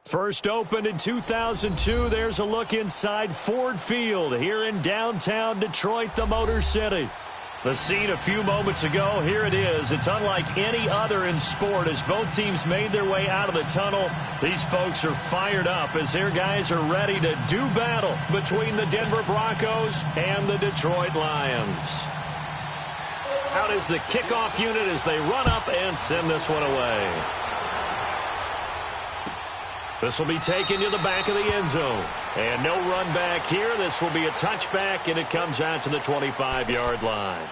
First opened in 2002, there's a look inside Ford Field here in downtown Detroit, the Motor City. The scene a few moments ago, here it is. It's unlike any other in sport as both teams made their way out of the tunnel. These folks are fired up as their guys are ready to do battle between the Denver Broncos and the Detroit Lions. Out is the kickoff unit as they run up and send this one away. This will be taken to the back of the end zone. And no run back here. This will be a touchback, and it comes out to the 25-yard line.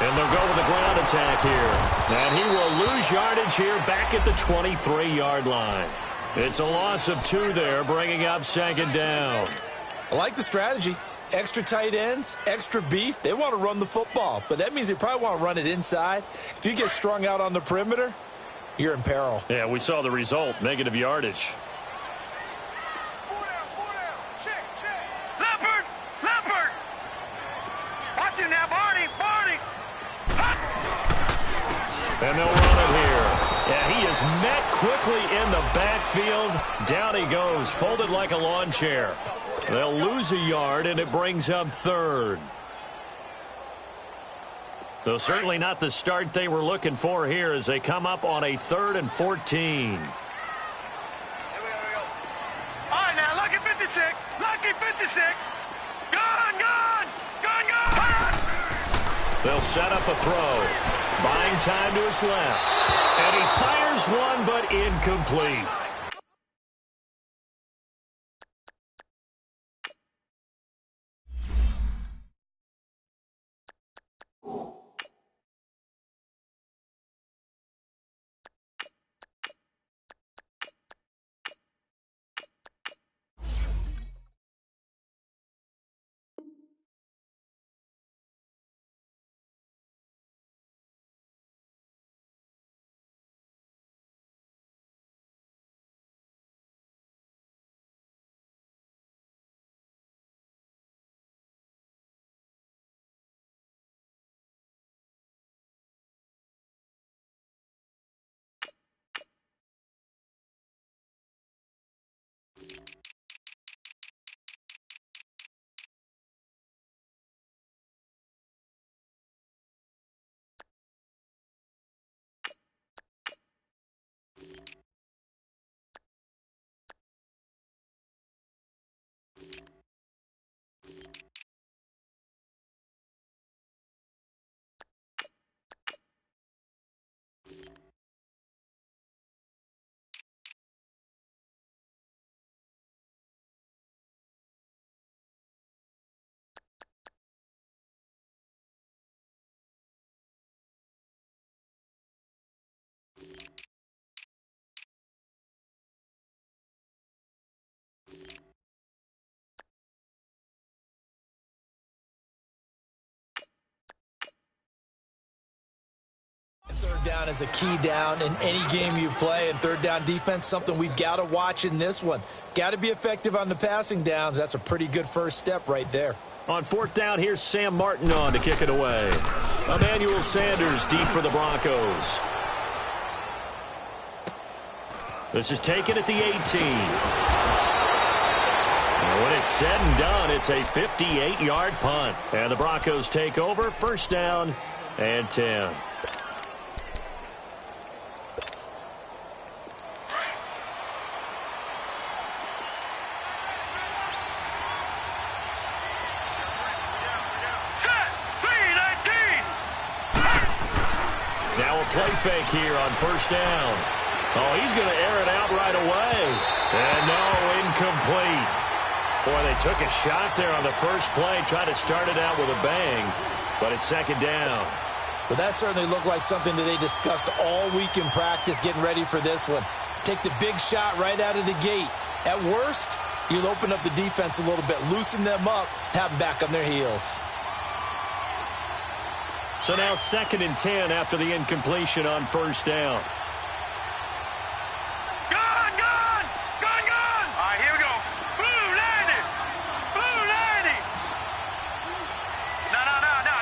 And they'll go with the ground attack here. And he will lose yardage here back at the 23-yard line. It's a loss of 2 there, bringing up second down. I like the strategy. Extra tight ends, extra beef. They want to run the football, but that means they probably want to run it inside. If you get strung out on the perimeter, you're in peril. Yeah, we saw the result, negative yardage. And they'll run it here. Yeah, he is met quickly in the backfield. Down he goes, folded like a lawn chair. They'll lose a yard, and it brings up third. Though certainly not the start they were looking for here as they come up on a 3rd and 14. Here we go. All right, now, lucky 56. Lucky 56. Gone, gone. Gone, gone. They'll set up a throw. Buying time to his left. And he fires one, but incomplete. Third down is a key down in any game you play, and third down defense, something we've got to watch in this one. Got to be effective on the passing downs. That's a pretty good first step right there. On 4th down, here's Sam Martin on to kick it away. Emmanuel Sanders deep for the Broncos. This is taken at the 18. And when it's said and done, it's a 58-yard punt. And the Broncos take over, 1st down and 10. Play fake here on 1st down. Oh, he's going to air it out right away. And no, incomplete. Boy, they took a shot there on the first play, tried to start it out with a bang, but it's 2nd down. Well, that certainly looked like something that they discussed all week in practice getting ready for this one. Take the big shot right out of the gate. At worst, you'll open up the defense a little bit, loosen them up, have them back on their heels. So now 2nd and 10 after the incompletion on first down. Gone, gone! Gone, gone! All right, here we go. Blue 90! Blue 90! No.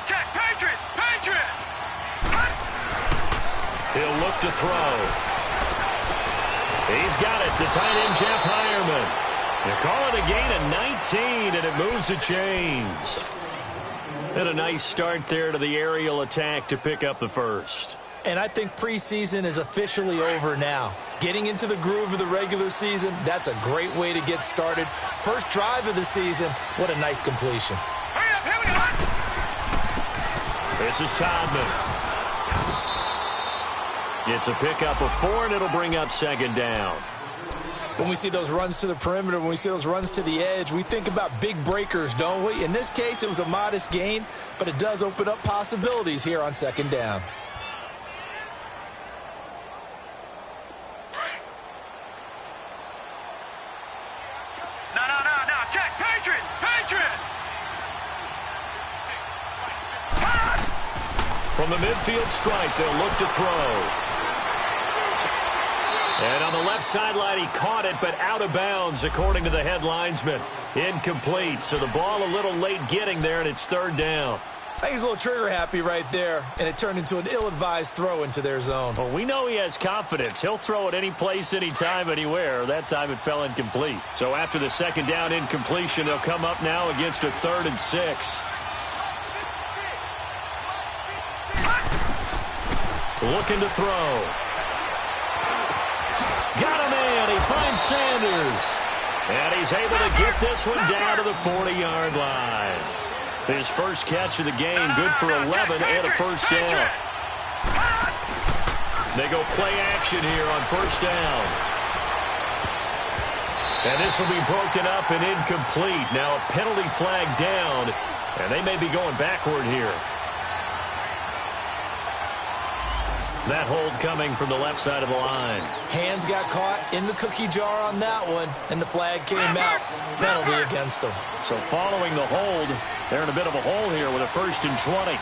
Check. Patriot! Patriot! He'll look to throw. He's got it. The tight end, Jeff Hireman. You call it a gain of 19, and it moves the chains. And a nice start there to the aerial attack to pick up the first. And I think preseason is officially over now. Getting into the groove of the regular season, that's a great way to get started. First drive of the season, what a nice completion. Hurry up, here we go! This is Todman. It's a pickup of 4, and it'll bring up 2nd down. When we see those runs to the perimeter, when we see those runs to the edge, we think about big breakers, don't we? In this case, it was a modest gain, but it does open up possibilities here on 2nd down. No. Check. Patriot! Patriot! From the midfield stripe, they'll look to throw. And on the left sideline, he caught it, but out of bounds, according to the head linesman. Incomplete, so the ball a little late getting there, and it's 3rd down. I think he's a little trigger-happy right there, and it turned into an ill-advised throw into their zone. Well, we know he has confidence. He'll throw it any place, anytime, anywhere. That time it fell incomplete. So after the 2nd down incompletion, they'll come up now against a 3rd and 6. Looking to throw. Got a man. He finds Sanders. And he's able to get this one down to the 40-yard line. His first catch of the game, good for 11 and a first down. They go play action here on first down. And this will be broken up and incomplete. Now a penalty flag down, and they may be going backward here. That hold coming from the left side of the line. Hands got caught in the cookie jar on that one, and the flag came out. Penalty against them. So following the hold, they're in a bit of a hole here with a 1st and 20.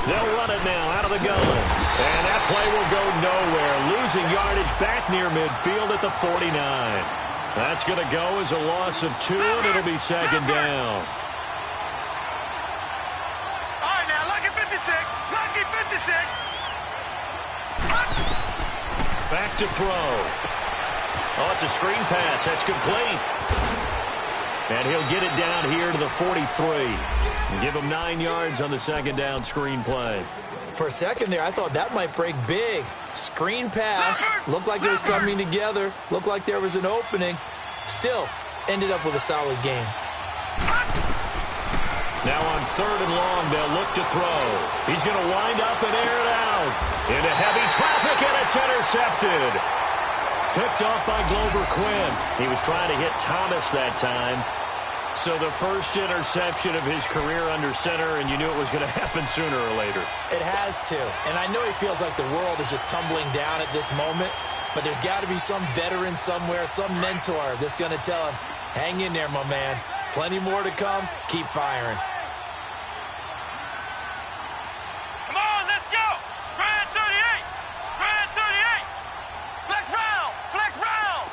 They'll run it now out of the gun. And that play will go nowhere. Losing yardage back near midfield at the 49. That's going to go as a loss of 2, and it'll be 2nd down. Lucky 56. Back to throw. Oh, it's a screen pass. That's complete. And he'll get it down here to the 43. And give him 9 yards on the 2nd down screen play. For a second there, I thought that might break big. Screen pass. Looked like it was coming together. Looked like there was an opening. Still, ended up with a solid game. Now on 3rd and long, they'll look to throw. He's going to wind up and air it out. Into heavy traffic, and it's intercepted. Picked off by Glover Quinn. He was trying to hit Thomas that time. So the first interception of his career under center, and you knew it was going to happen sooner or later. It has to. And I know he feels like the world is just tumbling down at this moment, but there's got to be some veteran somewhere, some mentor that's going to tell him, hang in there, my man. Plenty more to come. Keep firing. Come on, let's go. Grand 38. Grand 38. Flex round. Flex round.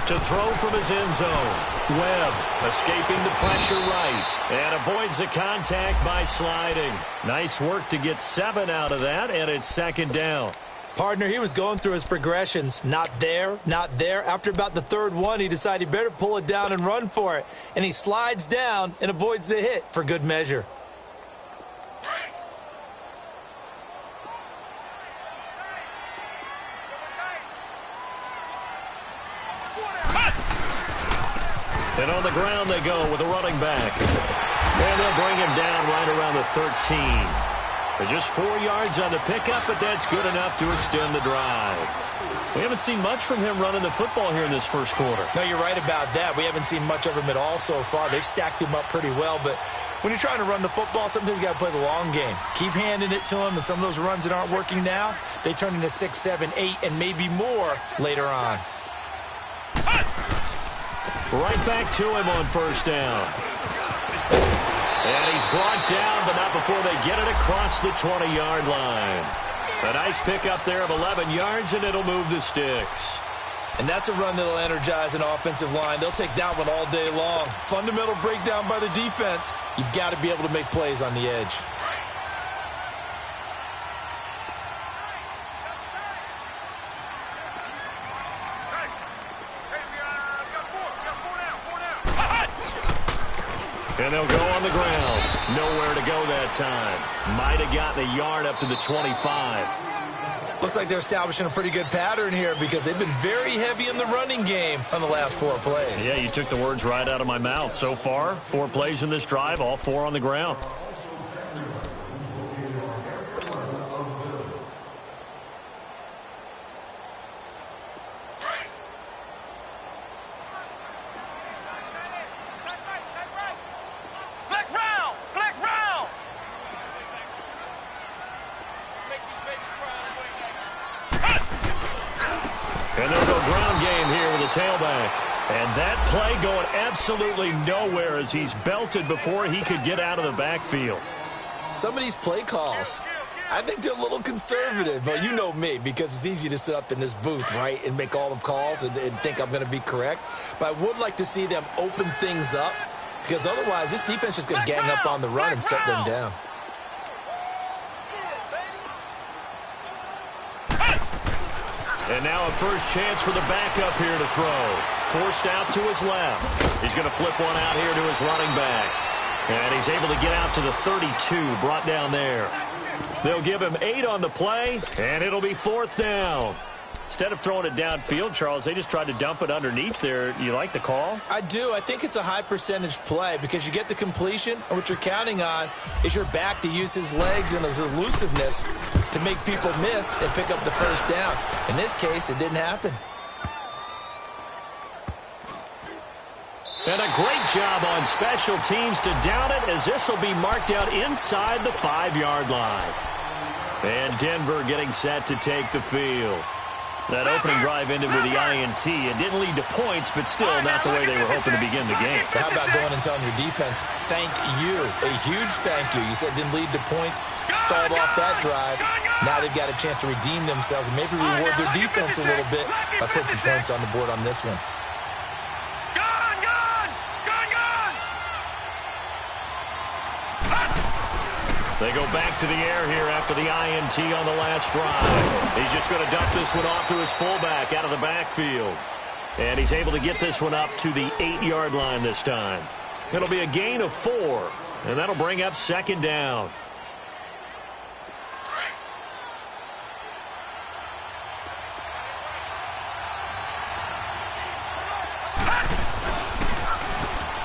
To throw from his end zone. Webb escaping the pressure right and avoids the contact by sliding. Nice work to get 7 out of that, and it's 2nd down. Partner, he was going through his progressions. Not there, not there. After about the 3rd one, he decided he better pull it down and run for it. And he slides down and avoids the hit for good measure. And on the ground they go with a running back. And they'll bring him down right around the 13. Just 4 yards on the pickup, but that's good enough to extend the drive. We haven't seen much from him running the football here in this first quarter. No, you're right about that. We haven't seen much of him at all so far. They've stacked him up pretty well, but when you're trying to run the football, sometimes you got to play the long game. Keep handing it to him, and some of those runs that aren't working now, they turn into 6, 7, 8, and maybe more later on. Right back to him on first down. And he's brought down, but not before they get it across the 20-yard line. A nice pickup there of 11 yards, and it'll move the sticks. And that's a run that'll energize an offensive line. They'll take that one all day long. Fundamental breakdown by the defense. You've got to be able to make plays on the edge. And they'll go on the ground. Nowhere to go that time. Might have gotten a yard up to the 25. Looks like they're establishing a pretty good pattern here because they've been very heavy in the running game on the last 4 plays. Yeah, you took the words right out of my mouth. So far, 4 plays in this drive, all 4 on the ground. And they'll go ground game here with a tailback. And that play going absolutely nowhere as he's belted before he could get out of the backfield. Some of these play calls, I think they're a little conservative, but you know me, because it's easy to sit up in this booth, right, and make all the calls and think I'm going to be correct. But I would like to see them open things up, because otherwise this defense is going to gang up on the run and shut them down. And now a first chance for the backup here to throw. Forced out to his left. He's going to flip one out here to his running back. And he's able to get out to the 32, brought down there. They'll give him 8 on the play, and it'll be 4th down. Instead of throwing it downfield, Charles, they just tried to dump it underneath there. You like the call? I do. I think it's a high percentage play because you get the completion, and what you're counting on is your back to use his legs and his elusiveness to make people miss and pick up the first down. In this case, it didn't happen. And a great job on special teams to down it, as this will be marked out inside the 5-yard line. And Denver getting set to take the field. That opening drive ended with the INT. It didn't lead to points, but still not the way they were hoping to begin the game. But how about going and telling your defense, thank you, a huge thank you. You said it didn't lead to points, stalled off that drive. Now they've got a chance to redeem themselves and maybe reward their defense a little bit by putting some points on the board on this one. They go back to the air here after the INT on the last drive. He's just going to dump this one off to his fullback out of the backfield. And he's able to get this one up to the 8-yard line this time. It'll be a gain of 4, and that'll bring up 2nd down.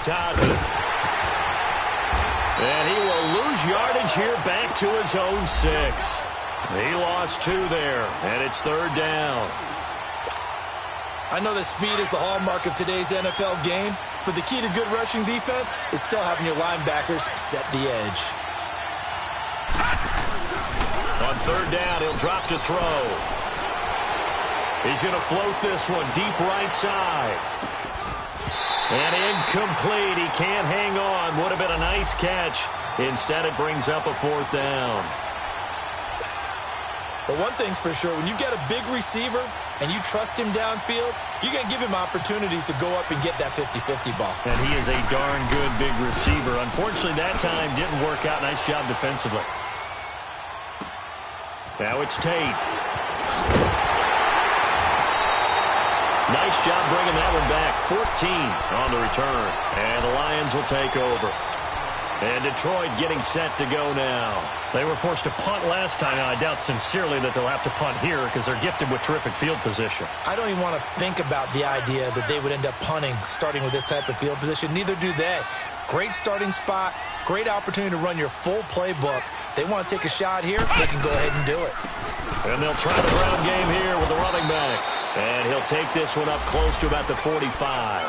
Todd. And he will lose yardage here back to his own 6. He lost 2 there, and it's 3rd down. I know that speed is the hallmark of today's NFL game, but the key to good rushing defense is still having your linebackers set the edge. On 3rd down, he'll drop to throw. He's going to float this one deep right side. And incomplete. He can't hang on. Would have been a nice catch. Instead, it brings up a 4th down. But one thing's for sure, when you get a big receiver and you trust him downfield, you're going to give him opportunities to go up and get that 50-50 ball. And he is a darn good big receiver. Unfortunately, that time didn't work out. Nice job defensively. Now it's Tate. Nice job bringing that one back. 14 on the return. And the Lions will take over. And Detroit getting set to go now. They were forced to punt last time. I doubt sincerely that they'll have to punt here because they're gifted with terrific field position. I don't even want to think about the idea that they would end up punting starting with this type of field position. Neither do they. Great starting spot. Great opportunity to run your full playbook. They want to take a shot here. They can go ahead and do it. And they'll try the ground game here with the running back. And he'll take this one up close to about the 45.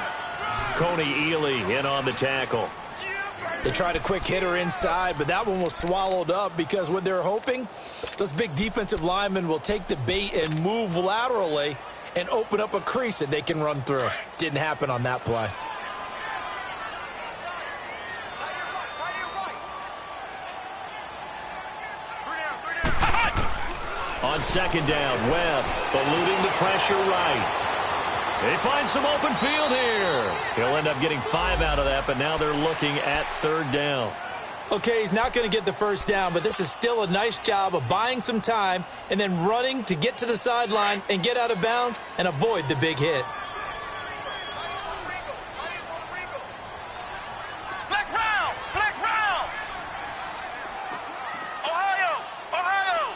Coney Ely in on the tackle. They tried a quick hitter inside, but that one was swallowed up because what they're hoping, those big defensive linemen will take the bait and move laterally and open up a crease that they can run through. Didn't happen on that play. On second down, Webb eluding the pressure right. They find some open field here. He'll end up getting 5 out of that, but now they're looking at third down. Okay, he's not going to get the first down, but this is still a nice job of buying some time and then running to get to the sideline and get out of bounds and avoid the big hit. Flex round! Flex round! Ohio! Ohio!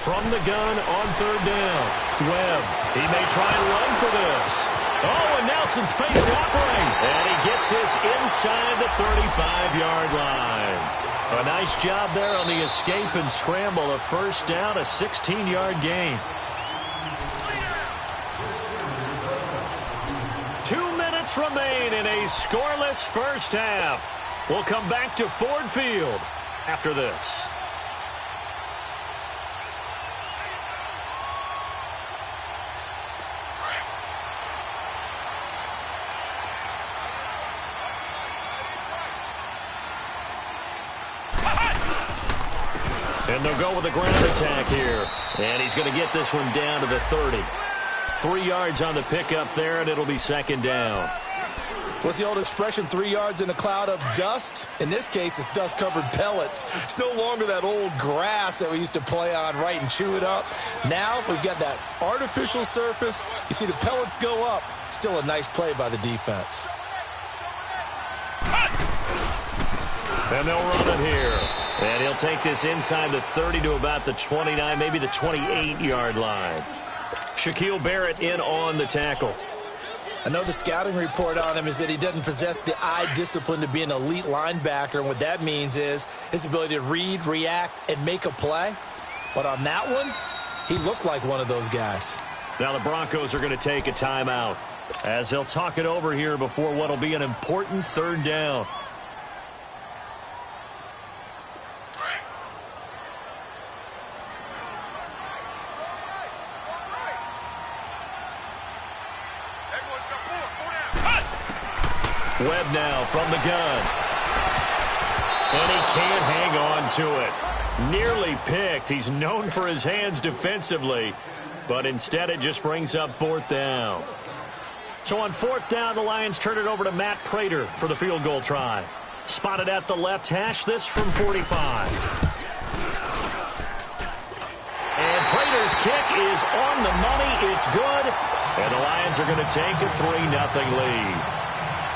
From the gun on third down, Webb. He may try and run for this. Oh, and now some space to operate. And he gets this inside the 35-yard line. A nice job there on the escape and scramble. A first down, a 16-yard gain. 2 minutes remain in a scoreless first half. We'll come back to Ford Field after this. And they'll go with a ground attack here. And he's going to get this one down to the 30. 3 yards on the pickup there, and it'll be second down. What's the old expression, 3 yards in a cloud of dust? In this case, it's dust-covered pellets. It's no longer that old grass that we used to play on, right, and chew it up. Now we've got that artificial surface. You see the pellets go up. Still a nice play by the defense. And they'll run it here. And he'll take this inside the 30 to about the 29, maybe the 28-yard line. Shaquille Barrett in on the tackle. I know the scouting report on him is that he doesn't possess the eye discipline to be an elite linebacker. And what that means is his ability to read, react, and make a play. But on that one, he looked like one of those guys. Now the Broncos are going to take a timeout as they'll talk it over here before what will be an important third down. Webb now from the gun. And he can't hang on to it. Nearly picked. He's known for his hands defensively, but instead it just brings up fourth down. So on fourth down, the Lions turn it over to Matt Prater for the field goal try. Spotted at the left hash, this from 45. And Prater's kick is on the money. It's good. And the Lions are going to take a 3-0 lead.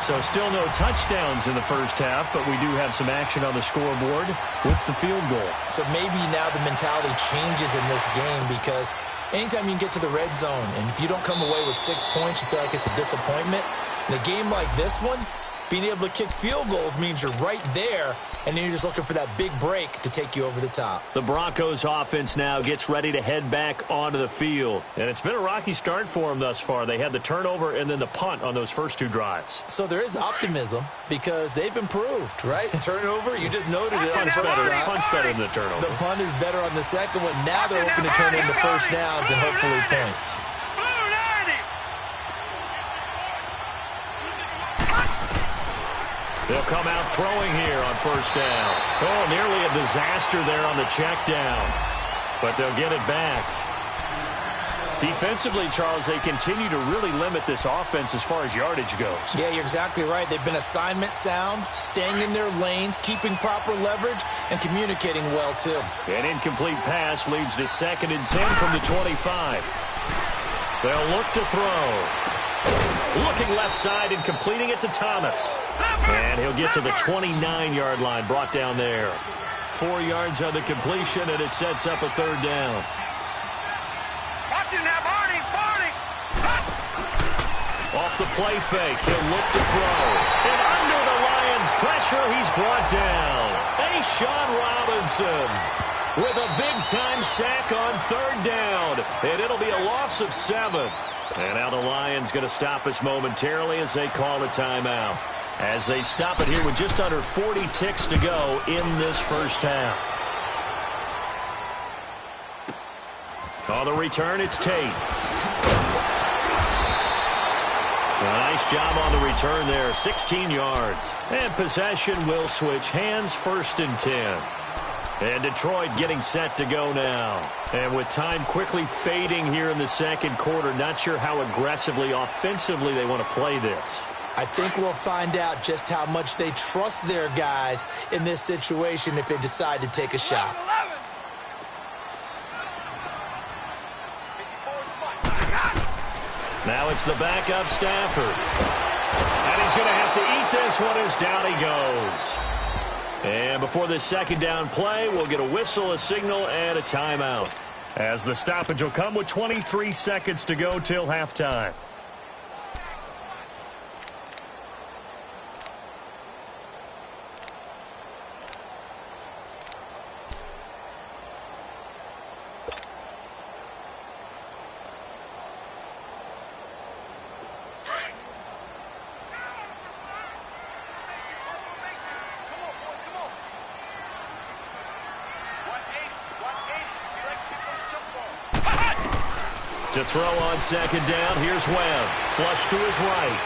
So still no touchdowns in the first half, but we do have some action on the scoreboard with the field goal. So maybe now the mentality changes in this game because anytime you can get to the red zone, and if you don't come away with 6 points, you feel like it's a disappointment. In a game like this one, being able to kick field goals means you're right there, and then you're just looking for that big break to take you over the top. The Broncos offense now gets ready to head back onto the field. And it's been a rocky start for them thus far. They had the turnover and then the punt on those first 2 drives. So there is optimism because they've improved, right? Turnover, you just noted it. Punt's better than the turnover. The punt is better on the second one. Now they're hoping to turn into first downs and hopefully points. They'll come out throwing here on first down. Oh, nearly a disaster there on the check down. But they'll get it back. Defensively, Charles, they continue to really limit this offense as far as yardage goes. Yeah, you're exactly right. They've been assignment sound, staying in their lanes, keeping proper leverage, and communicating well, too. An incomplete pass leads to 2nd and 10 from the 25. They'll look to throw. Looking left side and completing it to Thomas. And he'll get to the 29-yard line, brought down there. 4 yards on the completion, and it sets up a third down. Watch it now, Barney! Off the play fake, he'll look to throw. And under the Lions' pressure, he's brought down. Sean Robinson with a big-time sack on third down. And it'll be a loss of 7. And now the Lions going to stop us momentarily as they call a timeout. As they stop it here with just under 40 ticks to go in this first half. On the return, it's Tate. A nice job on the return there, 16 yards. And possession will switch hands, 1st and 10. And Detroit getting set to go now. And with time quickly fading here in the second quarter, not sure how aggressively, offensively they want to play this. I think we'll find out just how much they trust their guys in this situation if they decide to take a shot. Now it's the backup Stafford. And he's going to have to eat this one as down he goes. And before this second down play, we'll get a whistle, a signal, and a timeout. As the stoppage will come with 23 seconds to go till halftime. To throw on second down, here's Webb. Flush to his right.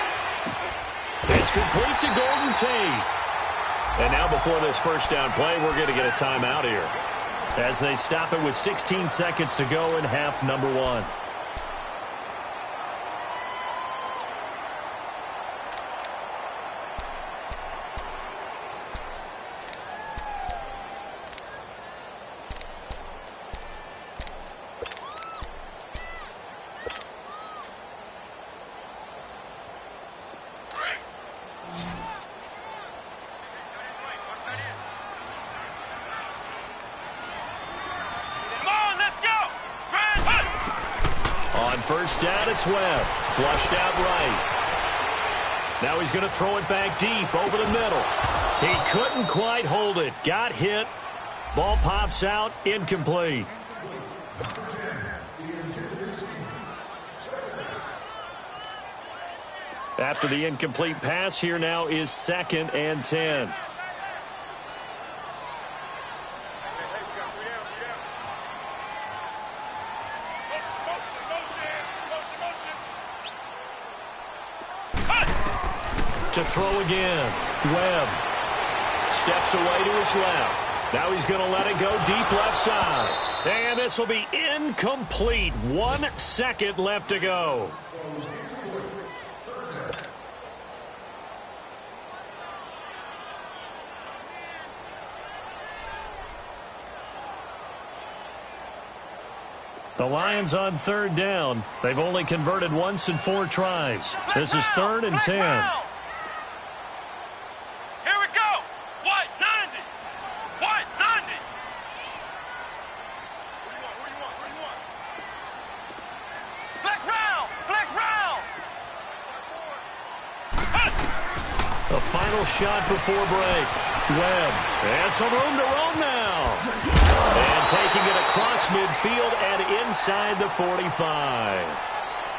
It's complete to Golden Tate. And now before this first down play, we're going to get a timeout here. As they stop it with 16 seconds to go in half number one. First down, it's Webb. Flushed out right. Now he's going to throw it back deep over the middle. He couldn't quite hold it. Got hit. Ball pops out. Incomplete. After the incomplete pass, here now is 2nd and 10. To throw again. Webb steps away to his left. Now he's going to let it go deep left side. And this will be incomplete. 1 second left to go. The Lions on 3rd down. They've only converted once in 4 tries. This is 3rd and 10. The final shot before break. Webb. And some room to roam now. And taking it across midfield and inside the 45.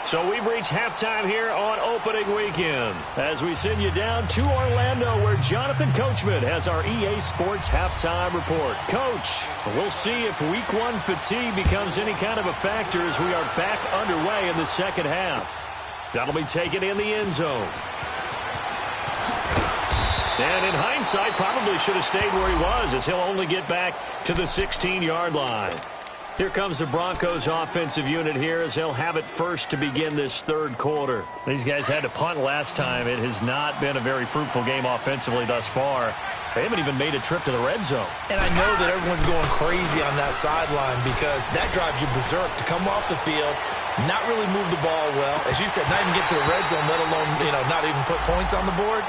So we've reached halftime here on opening weekend as we send you down to Orlando where Jonathan Coachman has our EA Sports halftime report. Coach, we'll see if week 1 fatigue becomes any kind of a factor as we are back underway in the second half. That'll be taken in the end zone. And in hindsight, probably should have stayed where he was as he'll only get back to the 16-yard line. Here comes the Broncos offensive unit here as they'll have it first to begin this 3rd quarter. These guys had to punt last time. It has not been a very fruitful game offensively thus far. They haven't even made a trip to the red zone. And I know that everyone's going crazy on that sideline because that drives you berserk to come off the field, not really move the ball well. As you said, not even get to the red zone, let alone, not even put points on the board.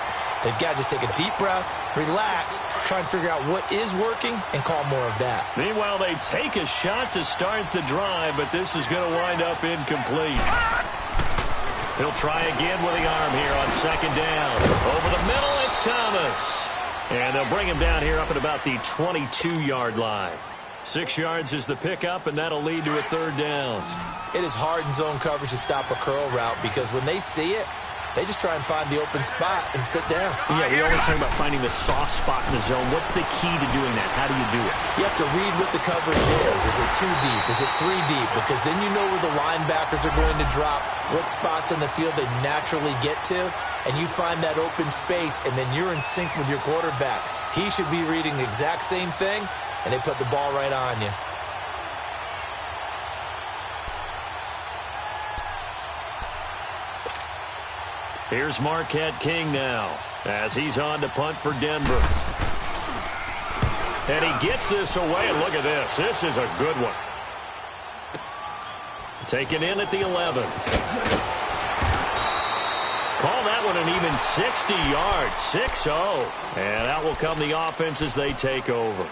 They've got to just take a deep breath, relax, try and figure out what is working, and call more of that. Meanwhile, they take a shot to start the drive, but this is going to wind up incomplete. He'll try again with the arm here on 2nd down. Over the middle, it's Thomas. And they'll bring him down here up at about the 22-yard line. 6 yards is the pickup, and that'll lead to a 3rd down. It is hard in zone coverage to stop a curl route because when they see it, they just try and find the open spot and sit down. Yeah, we always talk about finding the soft spot in the zone. What's the key to doing that? How do you do it? You have to read what the coverage is. Is it 2 deep? Is it 3 deep? Because then you know where the linebackers are going to drop, what spots in the field they naturally get to, and you find that open space, and then you're in sync with your quarterback. He should be reading the exact same thing, and they put the ball right on you. Here's Marquette King now as he's on to punt for Denver. And he gets this away, and look at this. This is a good one. Taken in at the 11. Call that one an even 60 yards, 6-0. And out will come the offense as they take over.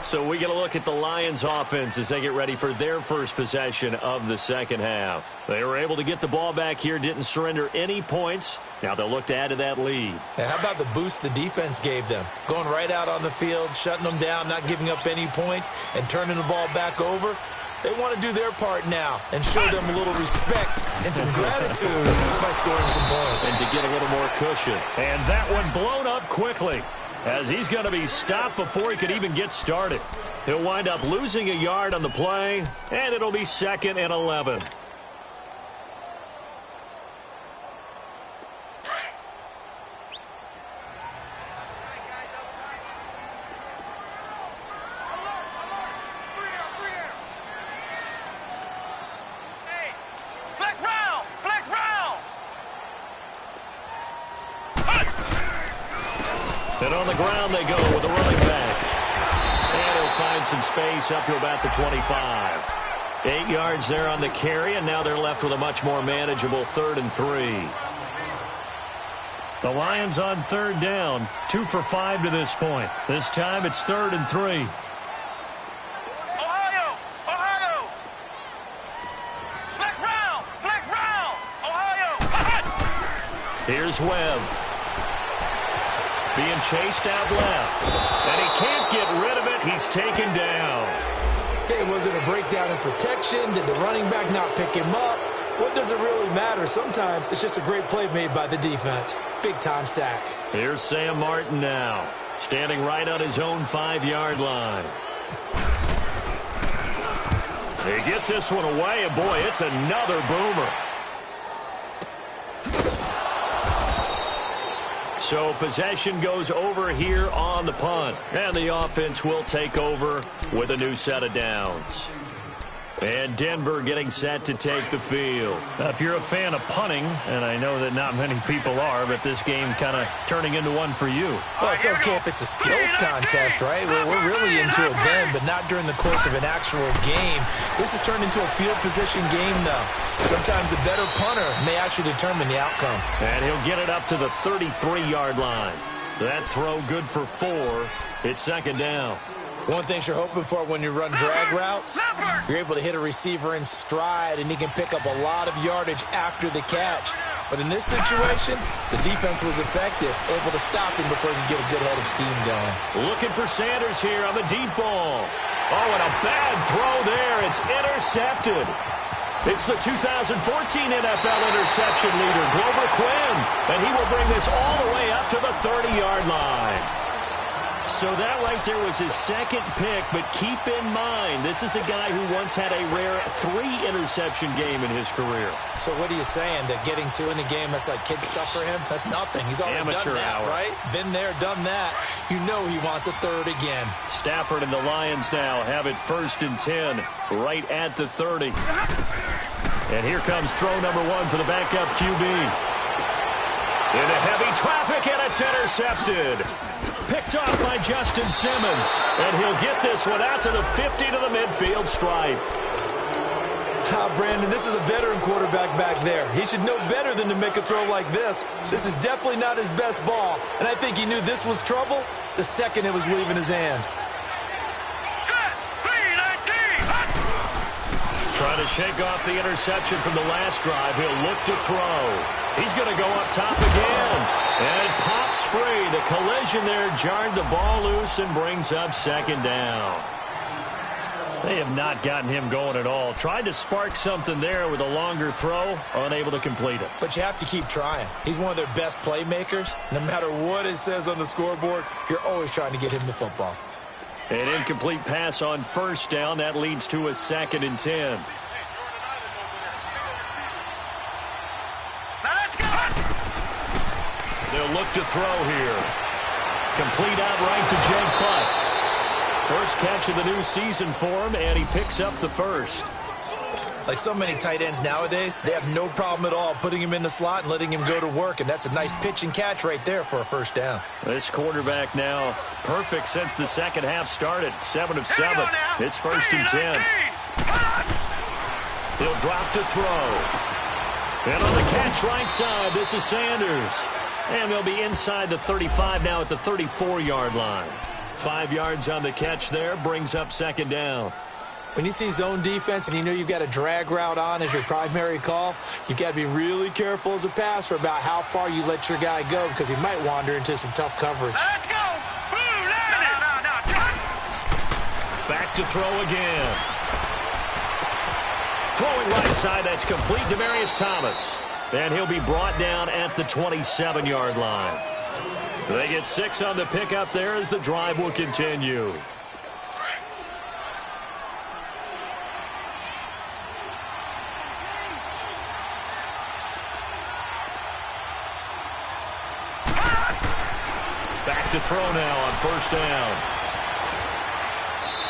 So we get a look at the Lions offense as they get ready for their first possession of the second half. They were able to get the ball back here, didn't surrender any points. Now they'll look to add to that lead. And how about the boost the defense gave them? Going right out on the field, shutting them down, not giving up any points, and turning the ball back over. They want to do their part now and show them a little respect and some gratitude by scoring some points. And to get a little more cushion. And that one blown up quickly as he's going to be stopped before he could even get started. He'll wind up losing a yard on the play, and it'll be 2nd and 11. And on the ground they go with the running back. And he'll find some space up to about the 25. 8 yards there on the carry, and now they're left with a much more manageable 3rd and 3. The Lions on 3rd down, 2 for 5 to this point. This time it's 3rd and 3. Ohio! Flex round! Ohio! Here's Webb. Being chased out left. And he can't get rid of it. He's taken down. Okay, was it a breakdown in protection? Did the running back not pick him up? What does it really matter? Sometimes it's just a great play made by the defense. Big-time sack. Here's Sam Martin now, standing right on his own 5-yard line. He gets this one away, and boy, it's another boomer. So possession goes over here on the punt. And the offense will take over with a new set of downs. And Denver getting set to take the field. Now, if you're a fan of punting, and I know that not many people are, but this game kind of turning into one for you. Well, it's okay if it's a skills contest, right? We're really into it then, but not during the course of an actual game. This has turned into a field position game, though. Sometimes the better punter may actually determine the outcome. And he'll get it up to the 33-yard line. That throw good for 4. It's 2nd down. One thing you're hoping for when you run drag routes, you're able to hit a receiver in stride, and he can pick up a lot of yardage after the catch. But in this situation, the defense was effective, able to stop him before he could get a good head of steam going. Looking for Sanders here on the deep ball. Oh, and a bad throw there. It's intercepted. It's the 2014 NFL interception leader, Glover Quinn, and he will bring this all the way up to the 30-yard line. So that right there was his 2nd pick, but keep in mind, this is a guy who once had a rare 3-interception game in his career. So what are you saying, that getting 2 in the game, that's like kid stuff for him? That's nothing. He's already Amateur done that, hour. right? Been there, done that. You know he wants a 3rd again. Stafford and the Lions now have it 1st and 10, right at the 30. And here comes throw number 1 for the backup QB. Into heavy traffic, and it's intercepted. Picked off by Justin Simmons. And he'll get this one out to the 50 to the midfield stripe. Brandon, this is a veteran quarterback back there. He should know better than to make a throw like this. This is definitely not his best ball. And I think he knew this was trouble the second it was leaving his hand. Trying to shake off the interception from the last drive. He'll look to throw. He's going to go up top again. And it pops free. The collision there jarred the ball loose and brings up 2nd down. They have not gotten him going at all. Tried to spark something there with a longer throw. Unable to complete it. But you have to keep trying. He's one of their best playmakers. No matter what it says on the scoreboard, you're always trying to get him the football. An incomplete pass on 1st down. That leads to a 2nd and 10. They'll look to throw here. Complete out right to Jake Butt. First catch of the new season for him, and he picks up the first. Like so many tight ends nowadays, they have no problem at all putting him in the slot and letting him go to work, and that's a nice pitch and catch right there for a first down. This quarterback now perfect since the second half started. 7 of 7. It's 1st and 10. He'll drop to throw. And on the catch right side, this is Sanders. And they'll be inside the 35 now at the 34-yard line. 5 yards on the catch there, brings up 2nd down. When you see zone defense and you know you've got a drag route on as your primary call, you've got to be really careful as a passer about how far you let your guy go because he might wander into some tough coverage. Let's go. Back to throw again. Throwing right side, that's complete. Demaryius Thomas. And he'll be brought down at the 27-yard line. They get 6 on the pickup there as the drive will continue. Back to throw now on 1st down.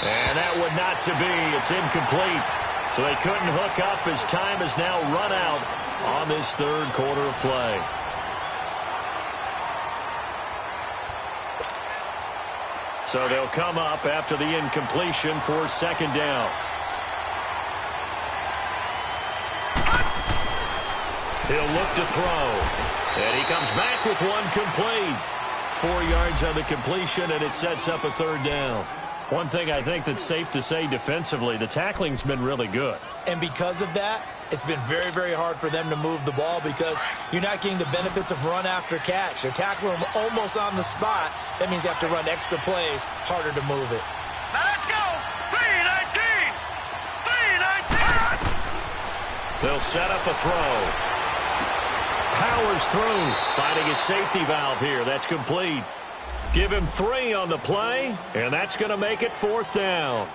And that would not to be. It's incomplete. So they couldn't hook up as time is now run out on this 3rd quarter of play. So they'll come up after the incompletion for 2nd down. He'll look to throw. And he comes back with one complete. 4 yards on the completion, and it sets up a 3rd down. One thing I think that's safe to say defensively, the tackling's been really good. And because of that, it's been very, very hard for them to move the ball because you're not getting the benefits of run after catch. They're tackling them almost on the spot. That means you have to run extra plays, harder to move it. Now let's go. 3-19. 3-19. They'll set up a throw. Powers through, finding his safety valve here. That's complete. Give him 3 on the play, and that's going to make it 4th down.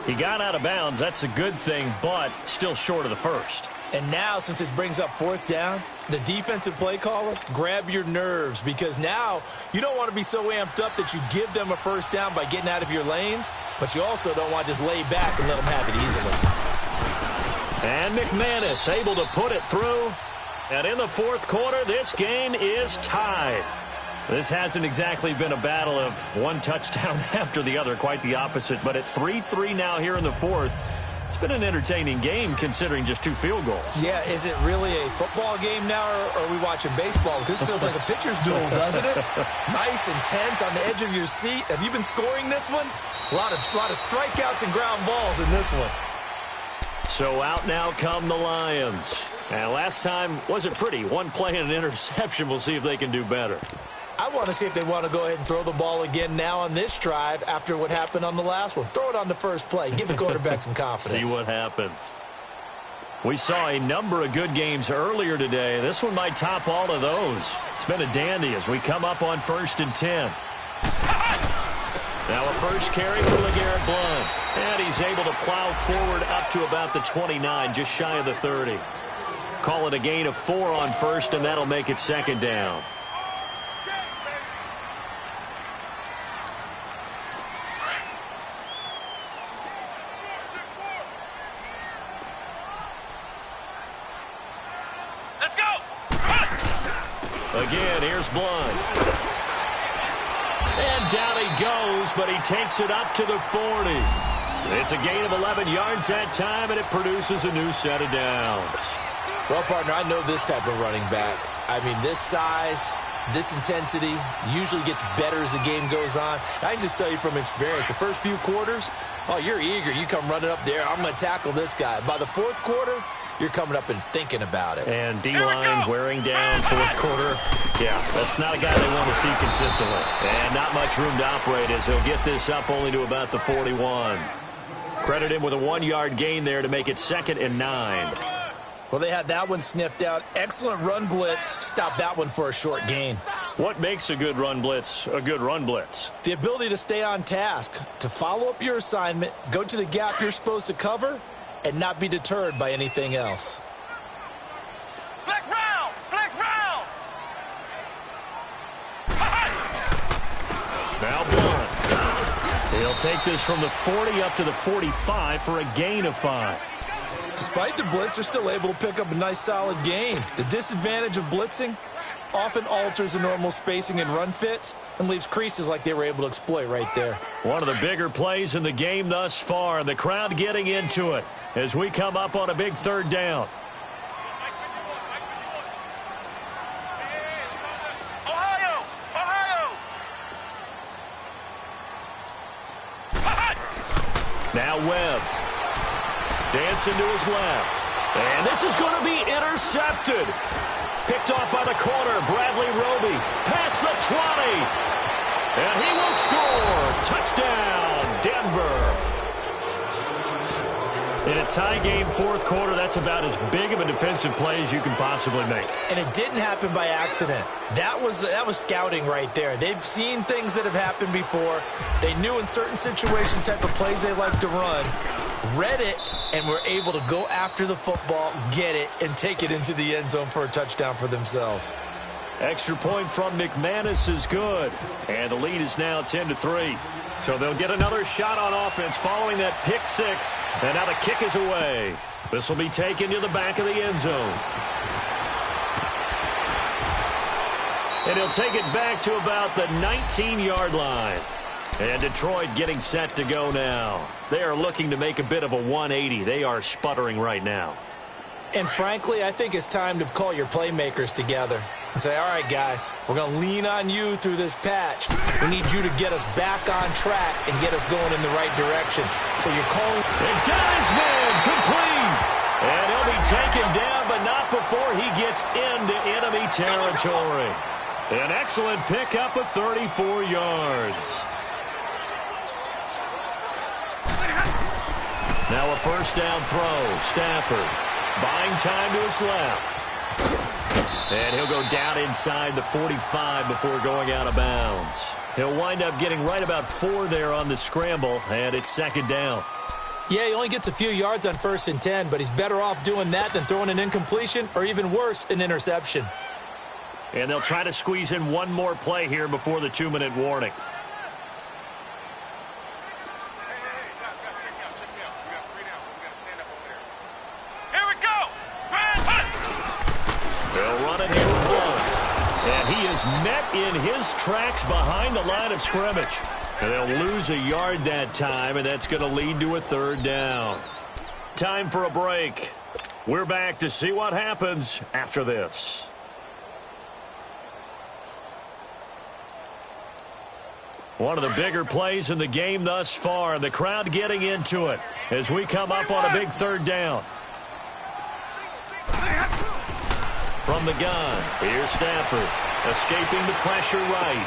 He got out of bounds. That's a good thing, but still short of the first. And now, since this brings up 4th down, the defensive play caller, grab your nerves because now you don't want to be so amped up that you give them a 1st down by getting out of your lanes, but you also don't want to just lay back and let them have it easily. And McManus able to put it through. And in the 4th quarter, this game is tied. This hasn't exactly been a battle of one touchdown after the other, quite the opposite. But at 3-3 now here in the 4th, it's been an entertaining game considering just 2 field goals. Yeah, is it really a football game now, or are we watching baseball? This feels like a pitcher's duel, doesn't it? Nice, intense, on the edge of your seat. Have you been scoring this one? A lot of strikeouts and ground balls in this one. So out now come the Lions. And last time wasn't pretty. One play and an interception. We'll see if they can do better. I want to see if they want to go ahead and throw the ball again now on this drive after what happened on the last one. Throw it on the first play. Give the quarterback some confidence. See what happens. We saw a number of good games earlier today. This one might top all of those. It's been a dandy as we come up on 1st and 10. Now a first carry for LeGarrette Blount. And he's able to plow forward up to about the 29, just shy of the 30. Call it a gain of 4 on 1st, and that'll make it 2nd down. Let's go. Again, here's Blount. And down he goes, but he takes it up to the 40. It's a gain of 11 yards that time, and it produces a new set of downs. Well, partner, I know this type of running back. I mean, this size, this intensity usually gets better as the game goes on. I can just tell you from experience, the first few quarters, oh, you're eager. You come running up there. I'm going to tackle this guy. By the 4th quarter, you're coming up and thinking about it. And D-line wearing down 4th quarter. Yeah, that's not a guy they want to see consistently. And not much room to operate as he'll get this up only to about the 41. Credit him with a 1-yard gain there to make it 2nd and 9. Well, they had that one sniffed out. Excellent run blitz. Stop that one for a short gain. What makes a good run blitz a good run blitz? The ability to stay on task, to follow up your assignment, go to the gap you're supposed to cover, and not be deterred by anything else. Flex round. Flex round. Now Blount. He'll take this from the 40 up to the 45 for a gain of 5. Despite the blitz, they're still able to pick up a nice, solid gain. The disadvantage of blitzing often alters the normal spacing and run fits and leaves creases like they were able to exploit right there. One of the bigger plays in the game thus far, and the crowd getting into it as we come up on a big third down. Ohio! Ohio! Now Webb. Dancing to his left. And this is going to be intercepted. Picked off by the corner, Bradley Roby. Past the 20. And he will score. Touchdown, Denver. In a tie game fourth quarter, that's about as big of a defensive play as you can possibly make. And it didn't happen by accident. That was scouting right there. They've seen things that have happened before. They knew in certain situations the type of plays they like to run, read it, and were able to go after the football, get it, and take it into the end zone for a touchdown for themselves. Extra point from McManus is good. And the lead is now 10-3. So they'll get another shot on offense following that pick six. And now the kick is away. This will be taken to the back of the end zone. And he'll take it back to about the 19-yard line. And Detroit getting set to go now. They are looking to make a bit of a 180. They are sputtering right now. And frankly, I think it's time to call your playmakers together and say, all right, guys, we're going to lean on you through this patch. We need you to get us back on track and get us going in the right direction. So you're calling. And got his man complete. And he'll be taken down, but not before he gets into enemy territory. An excellent pickup of 34 yards. Now a first down throw. Stafford buying time to his left. And he'll go down inside the 45 before going out of bounds. He'll wind up getting right about 4 there on the scramble, and it's second down. Yeah, he only gets a few yards on 1st and 10, but he's better off doing that than throwing an incompletion or even worse, an interception. And they'll try to squeeze in one more play here before the 2-minute warning. Met in his tracks behind the line of scrimmage. And they'll lose a yard that time, and that's going to lead to a third down. Time for a break. We're back to see what happens after this. One of the bigger plays in the game thus far, and the crowd getting into it as we come up on a big third down. From the gun, here's Stafford. Escaping the pressure right.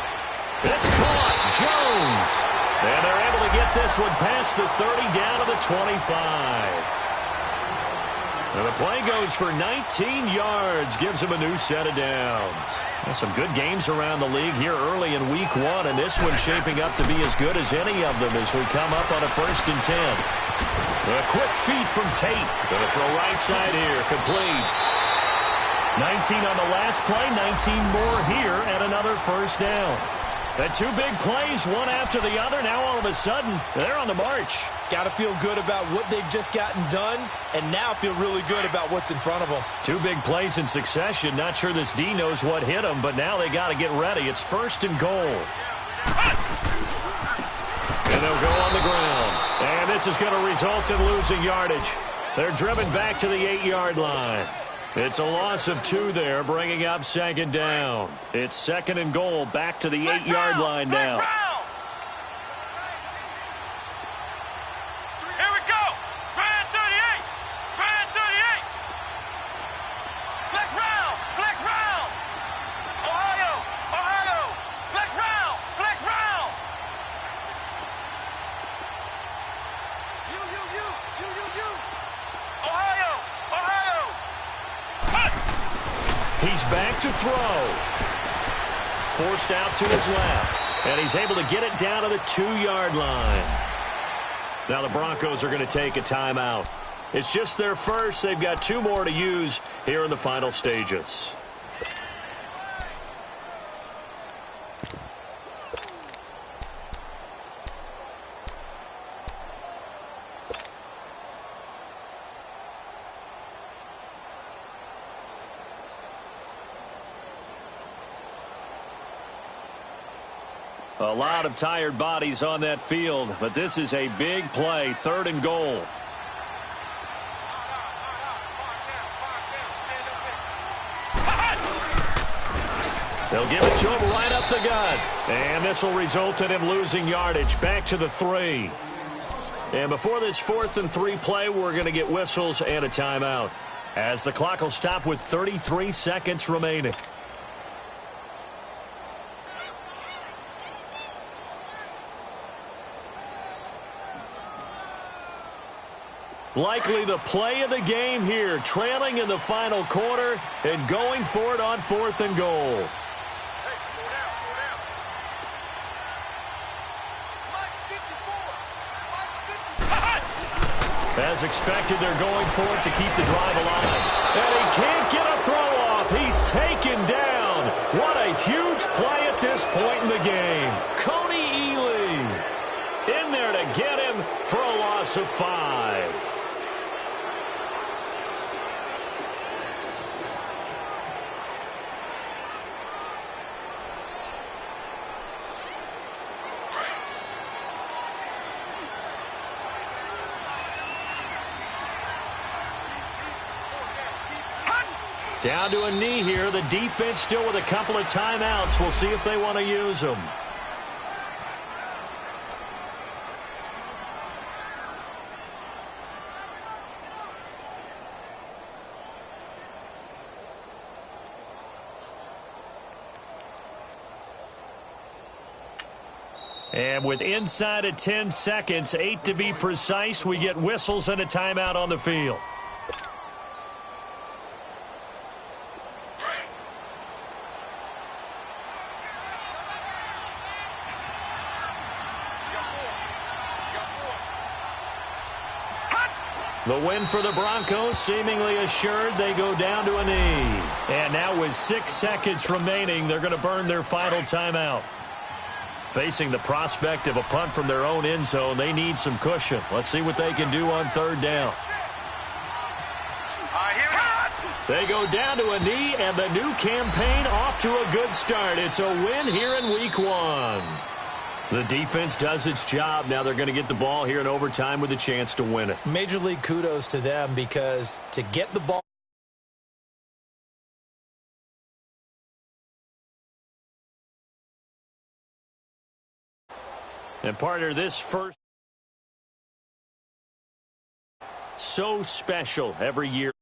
It's caught. Jones. And they're able to get this one past the 30 down to the 25. And the play goes for 19 yards. Gives them a new set of downs. Well, some good games around the league here early in week 1. And this one's shaping up to be as good as any of them as we come up on a 1st and 10. A quick feed from Tate. Going to throw right side here. Complete. 19 on the last play, 19 more here, and another first down. The 2 big plays, one after the other. Now all of a sudden, they're on the march. Got to feel good about what they've just gotten done, and now feel really good about what's in front of them. 2 big plays in succession. Not sure this D knows what hit them, but now they got to get ready. It's 1st and goal. And they'll go on the ground. And this is going to result in losing yardage. They're driven back to the 8-yard line. It's a loss of 2 there, bringing up second down. It's 2nd and goal, back to the 8-yard line now. Here we go. Grand 38. Grand 38. Flex round. Flex round. Ohio. Ohio. Flex round. Flex round. You. Ohio. Ohio. He's back to throw. Forced out to his left. And he's able to get it down to the 2-yard line. Now the Broncos are going to take a timeout. It's just their first. They've got 2 more to use here in the final stages. A lot of tired bodies on that field, but this is a big play, 3rd and goal. They'll give it to him right up the gut. And this will result in him losing yardage back to the 3. And before this 4th and 3 play, we're going to get whistles and a timeout, as the clock will stop with 33 seconds remaining. Likely the play of the game here, trailing in the final quarter and going for it on 4th and goal. As expected, they're going for it to keep the drive alive. And he can't get a throw off. He's taken down. What a huge play at this point in the game. Coney Ely in there to get him for a loss of 5. Down to a knee here. The defense still with a couple of timeouts. We'll see if they want to use them. And with inside of 10 seconds, 8 to be precise, we get whistles and a timeout on the field. The win for the Broncos seemingly assured. They go down to a knee. And now with 6 seconds remaining, they're going to burn their final timeout. Facing the prospect of a punt from their own end zone, they need some cushion. Let's see what they can do on 3rd down. They go down to a knee, and the new campaign off to a good start. It's a win here in Week 1. The defense does its job. Now they're going to get the ball here in overtime with a chance to win it. Major league kudos to them, because to get the ball. And partner, this first so special every year.